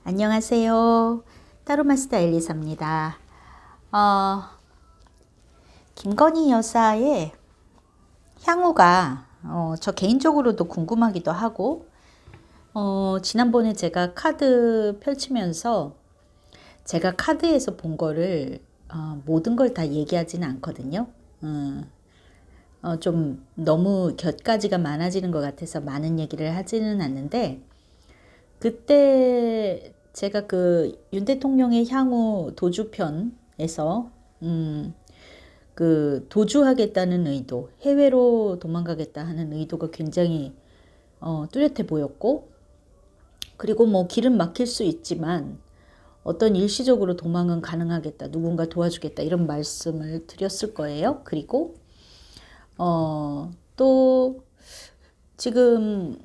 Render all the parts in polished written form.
안녕하세요. 따로마스터 엘리사입니다. 김건희 여사의 향후가 저 개인적으로도 궁금하기도 하고 지난번에 제가 카드 펼치면서 제가 카드에서 본 거를 모든 걸 다 얘기하지는 않거든요. 좀 너무 곁가지가 많아지는 것 같아서 많은 얘기를 하지는 않는데, 그때 제가 그 윤 대통령의 향후 도주편에서 그 도주하겠다는 의도, 해외로 도망가겠다 하는 의도가 굉장히 뚜렷해 보였고, 그리고 뭐 길은 막힐 수 있지만 어떤 일시적으로 도망은 가능하겠다, 누군가 도와주겠다, 이런 말씀을 드렸을 거예요. 그리고 또 지금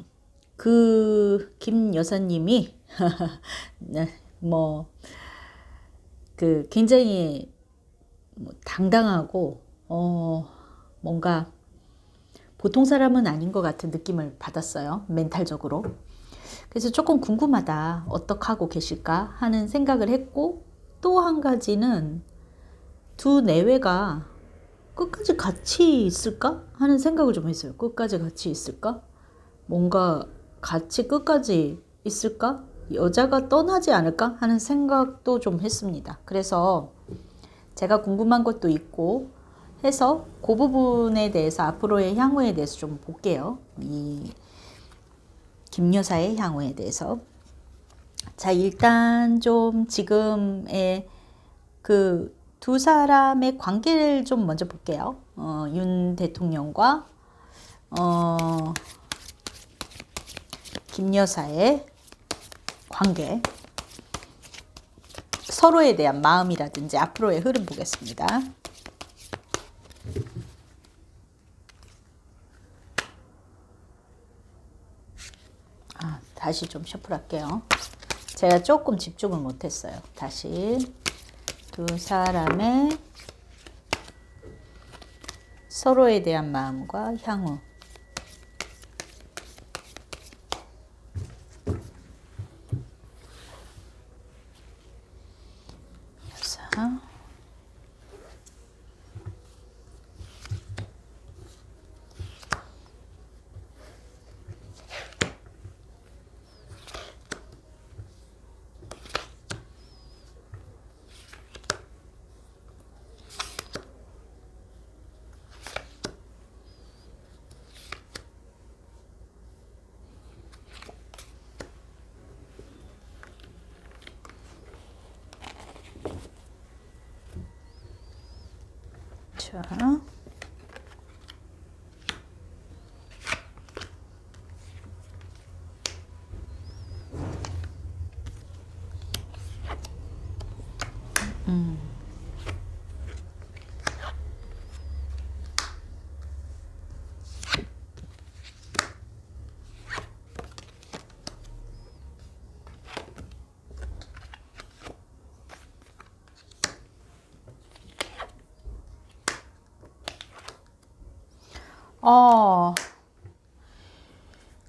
그 김 여사님이 네, 그 굉장히 당당하고 뭔가 보통 사람은 아닌 것 같은 느낌을 받았어요. 멘탈적으로. 그래서 조금 궁금하다. 어떻게 하고 계실까 하는 생각을 했고, 또 한 가지는 두 내외가 끝까지 같이 있을까 하는 생각을 좀 했어요. 끝까지 같이 있을까? 뭔가 같이 끝까지 있을까? 여자가 떠나지 않을까 하는 생각도 좀 했습니다. 그래서 제가 궁금한 것도 있고 해서 그 부분에 대해서 앞으로의 향후에 대해서 좀 볼게요. 이 김 여사의 향후에 대해서. 자, 일단 좀 지금의 그 두 사람의 관계를 좀 먼저 볼게요. 윤 대통령과 김 여사의 관계, 서로에 대한 마음이라든지 앞으로의 흐름 보겠습니다. 다시 좀 셔플할게요. 제가 조금 집중을 못했어요. 다시 두 사람의 서로에 대한 마음과 향후. 여사. 자,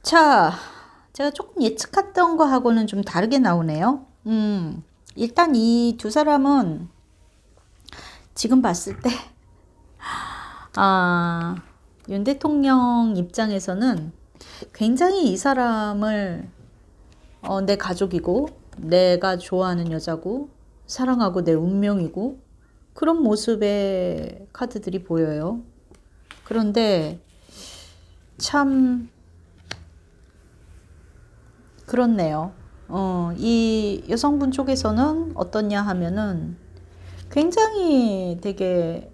자, 제가 조금 예측했던 거하고는 좀 다르게 나오네요. 일단 이 두 사람은 지금 봤을 때, 윤 대통령 입장에서는 굉장히 이 사람을 내 가족이고, 내가 좋아하는 여자고, 사랑하고 내 운명이고, 그런 모습의 카드들이 보여요. 그런데 참 그렇네요. 이 여성분 쪽에서는 어떠냐 하면은 굉장히 되게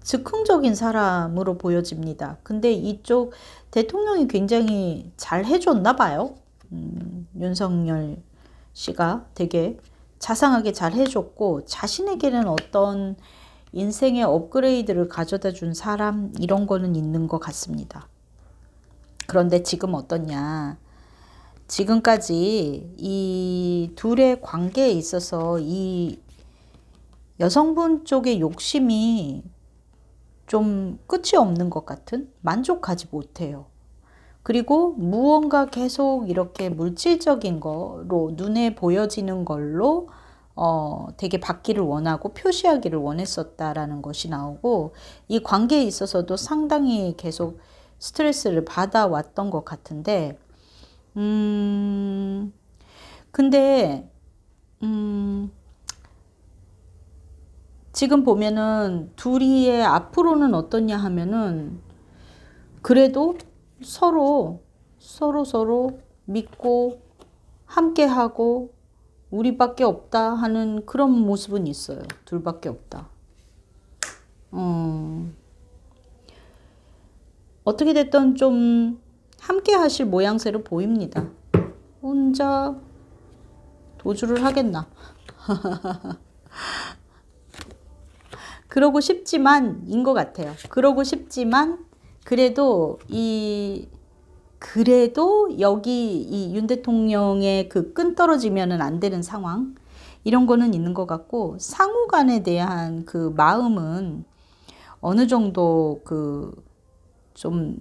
즉흥적인 사람으로 보여집니다. 근데 이쪽 대통령이 굉장히 잘 해줬나 봐요. 윤석열 씨가 되게 자상하게 잘 해줬고, 자신에게는 어떤 인생의 업그레이드를 가져다 준 사람, 이런 거는 있는 것 같습니다. 그런데 지금 어떠냐. 지금까지 이 둘의 관계에 있어서 이 여성분 쪽의 욕심이 좀 끝이 없는 것 같은, 만족하지 못해요. 그리고 무언가 계속 이렇게 물질적인 거로 눈에 보여지는 걸로 되게 받기를 원하고 표시하기를 원했었다라는 것이 나오고, 이 관계에 있어서도 상당히 계속 스트레스를 받아왔던 것 같은데, 근데 지금 보면은 둘이의 앞으로는 어떠냐 하면은, 그래도 서로 믿고 함께하고 우리밖에 없다 하는 그런 모습은 있어요. 둘밖에 없다. 어떻게 됐든 좀 함께 하실 모양새로 보입니다. 혼자 도주를 하겠나. 그러고 싶지만 인 것 같아요. 그러고 싶지만 그래도 여기 이 윤 대통령의 그 끈 떨어지면은 안 되는 상황, 이런 거는 있는 것 같고, 상호 간에 대한 그 마음은 어느 정도 그 좀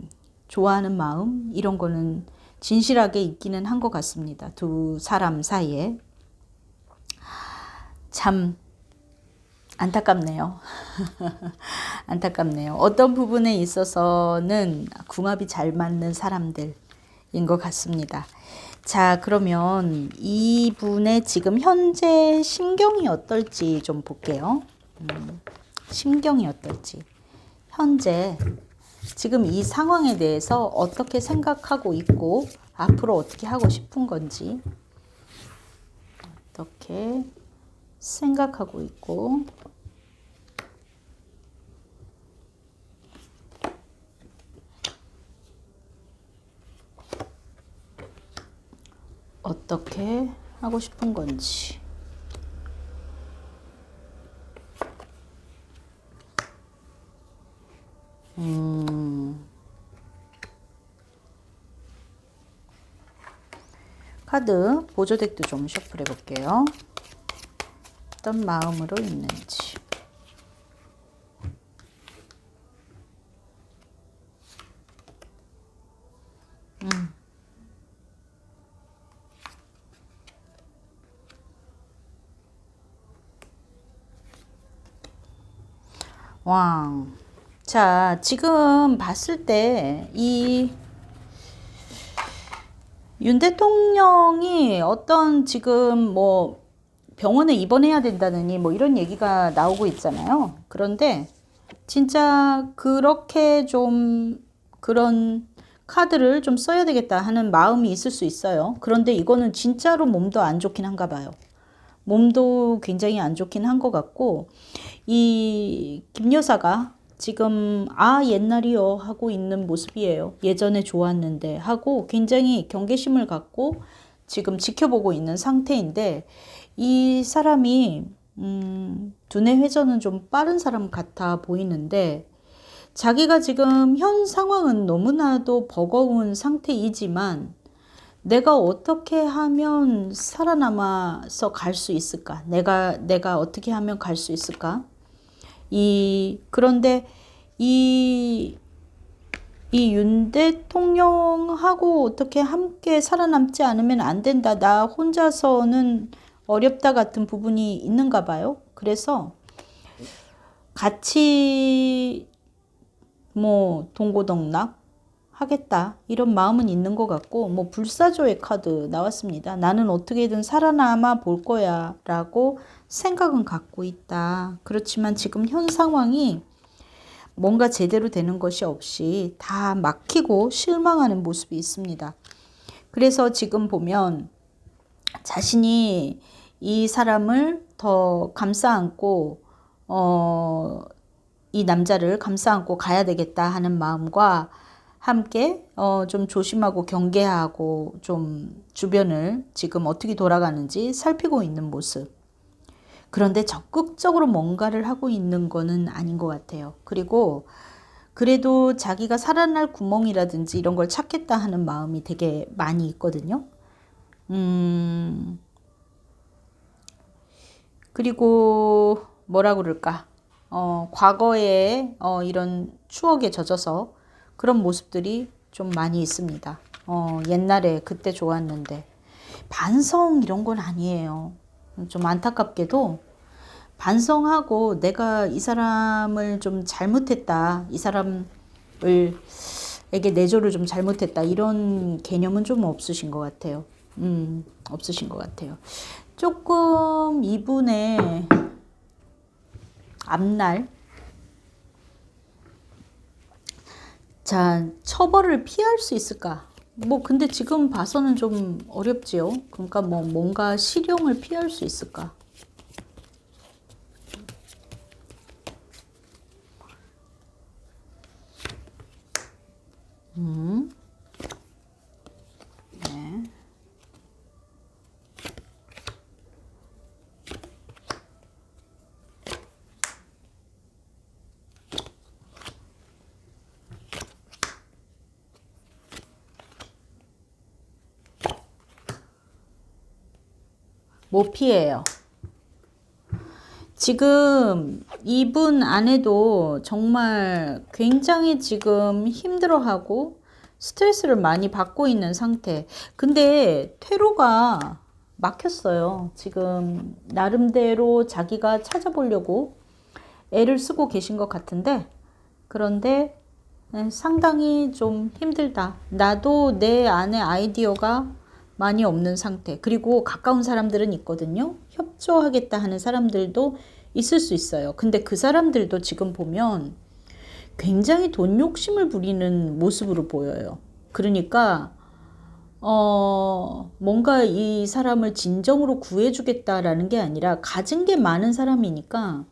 좋아하는 마음, 이런 거는 진실하게 있기는 한 것 같습니다. 두 사람 사이에. 참 안타깝네요. 안타깝네요. 어떤 부분에 있어서는 궁합이 잘 맞는 사람들인 것 같습니다. 자, 그러면 이분의 지금 현재 심경이 어떨지 좀 볼게요. 심경이 어떨지. 현재 지금 이 상황에 대해서 어떻게 생각하고 있고, 앞으로 어떻게 하고 싶은 건지, 어떻게 생각하고 있고, 어떻게 하고 싶은 건지. 카드 보조덱도 좀 셔플해 볼게요. 어떤 마음으로 있는지. 왕. 자, 지금 봤을 때 이 윤 대통령이 어떤 지금 뭐 병원에 입원해야 된다느니 뭐 이런 얘기가 나오고 있잖아요. 그런데 진짜 그렇게 좀 그런 카드를 좀 써야 되겠다 하는 마음이 있을 수 있어요. 그런데 이거는 진짜로 몸도 안 좋긴 한가 봐요. 몸도 굉장히 안 좋긴 한 것 같고, 이 김 여사가 지금 옛날이요 하고 있는 모습이에요. 예전에 좋았는데 하고 굉장히 경계심을 갖고 지금 지켜보고 있는 상태인데, 이 사람이 두뇌 회전은 좀 빠른 사람 같아 보이는데, 자기가 지금 현 상황은 너무나도 버거운 상태이지만 내가 어떻게 하면 살아남아서 갈 수 있을까? 내가 어떻게 하면 갈 수 있을까? 그런데 이 윤 대통령하고 어떻게 함께 살아남지 않으면 안 된다. 나 혼자서는 어렵다 같은 부분이 있는가 봐요. 그래서 같이 뭐 동고동락 하겠다 이런 마음은 있는 것 같고, 뭐 불사조의 카드 나왔습니다. 나는 어떻게든 살아남아 볼 거야 라고 생각은 갖고 있다. 그렇지만 지금 현 상황이 뭔가 제대로 되는 것이 없이 다 막히고 실망하는 모습이 있습니다. 그래서 지금 보면 자신이 이 사람을 더 감싸 안고 이 남자를 감싸 안고 가야 되겠다 하는 마음과 함께 좀 조심하고 경계하고 좀 주변을 지금 어떻게 돌아가는지 살피고 있는 모습. 그런데 적극적으로 뭔가를 하고 있는 거는 아닌 것 같아요. 그리고 그래도 자기가 살아날 구멍이라든지 이런 걸 찾겠다 하는 마음이 되게 많이 있거든요. 그리고 뭐라 그럴까? 과거에 이런 추억에 젖어서 그런 모습들이 좀 많이 있습니다. 옛날에 그때 좋았는데. 반성 이런 건 아니에요. 좀 안타깝게도 반성하고 내가 이 사람을 좀 잘못했다. 이 사람에게 내조를 좀 잘못했다. 이런 개념은 좀 없으신 것 같아요. 없으신 것 같아요. 조금 이분의 앞날, 자, 처벌을 피할 수 있을까? 뭐 근데 지금 봐서는 좀 어렵지요. 그러니까 뭐 뭔가 실형을 피할 수 있을까? 네. 못 피해요. 지금 이분 안에도 정말 굉장히 지금 힘들어하고 스트레스를 많이 받고 있는 상태. 근데 퇴로가 막혔어요. 지금 나름대로 자기가 찾아보려고 애를 쓰고 계신 것 같은데, 그런데 상당히 좀 힘들다. 나도 내 안에 아이디어가 많이 없는 상태. 그리고 가까운 사람들은 있거든요. 협조하겠다 하는 사람들도 있을 수 있어요. 근데 그 사람들도 지금 보면 굉장히 돈 욕심을 부리는 모습으로 보여요. 그러니까 뭔가 이 사람을 진정으로 구해주겠다라는 게 아니라 가진 게 많은 사람이니까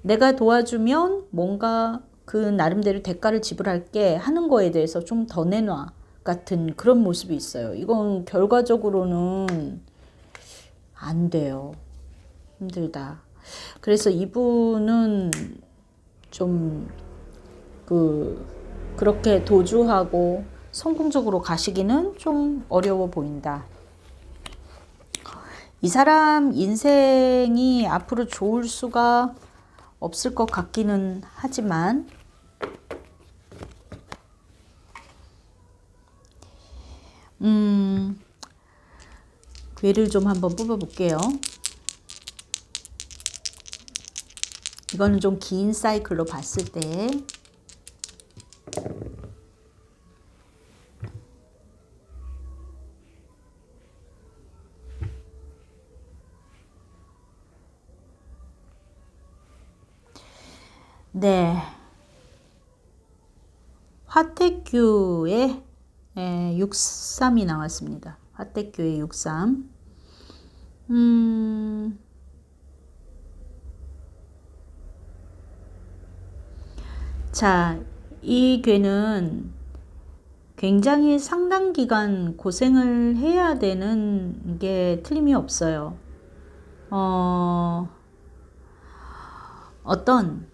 내가 도와주면 뭔가 그 나름대로 대가를 지불할게 하는 거에 대해서 좀 더 내놔 같은 그런 모습이 있어요. 이건 결과적으로는 안 돼요. 힘들다. 그래서 이분은 좀 그렇게 도주하고 성공적으로 가시기는 좀 어려워 보인다. 이 사람 인생이 앞으로 좋을 수가 없을 것 같기는 하지만 괴를 좀 한번 뽑아 볼게요. 이거는 좀 긴 사이클로 봤을 때 네, 화택규의 63이 나왔습니다. 화택규의 63. 자, 이 괴는 굉장히 상당 기간 고생을 해야 되는 게 틀림이 없어요. 어떤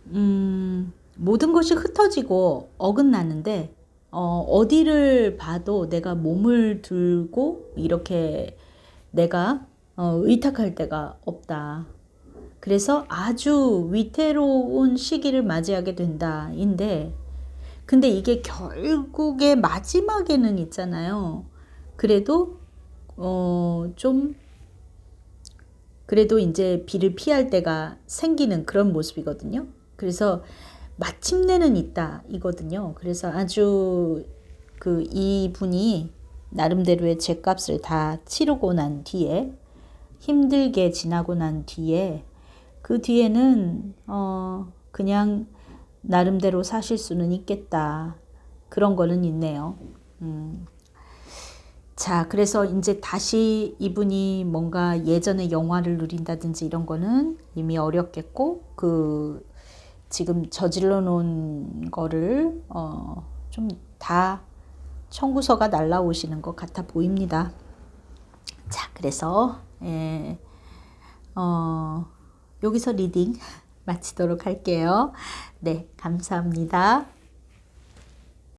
모든 것이 흩어지고 어긋나는데 어디를 봐도 내가 몸을 들고 이렇게 내가 의탁할 데가 없다. 그래서 아주 위태로운 시기를 맞이하게 된다인데, 근데 이게 결국에 마지막에는 있잖아요. 그래도 좀 그래도 이제 비를 피할 때가 생기는 그런 모습이거든요. 그래서 마침내는 있다 이거든요. 그래서 아주 이분이 나름대로의 죗값을 다 치르고 난 뒤에, 힘들게 지나고 난 뒤에, 그 뒤에는 그냥 나름대로 사실 수는 있겠다. 그런 거는 있네요. 자, 그래서 이제 다시 이분이 뭔가 예전의 영화를 누린다든지 이런 거는 이미 어렵겠고, 지금 저질러 놓은 거를 좀 다 청구서가 날라오시는 것 같아 보입니다. 자, 그래서 여기서 리딩 마치도록 할게요. 네, 감사합니다.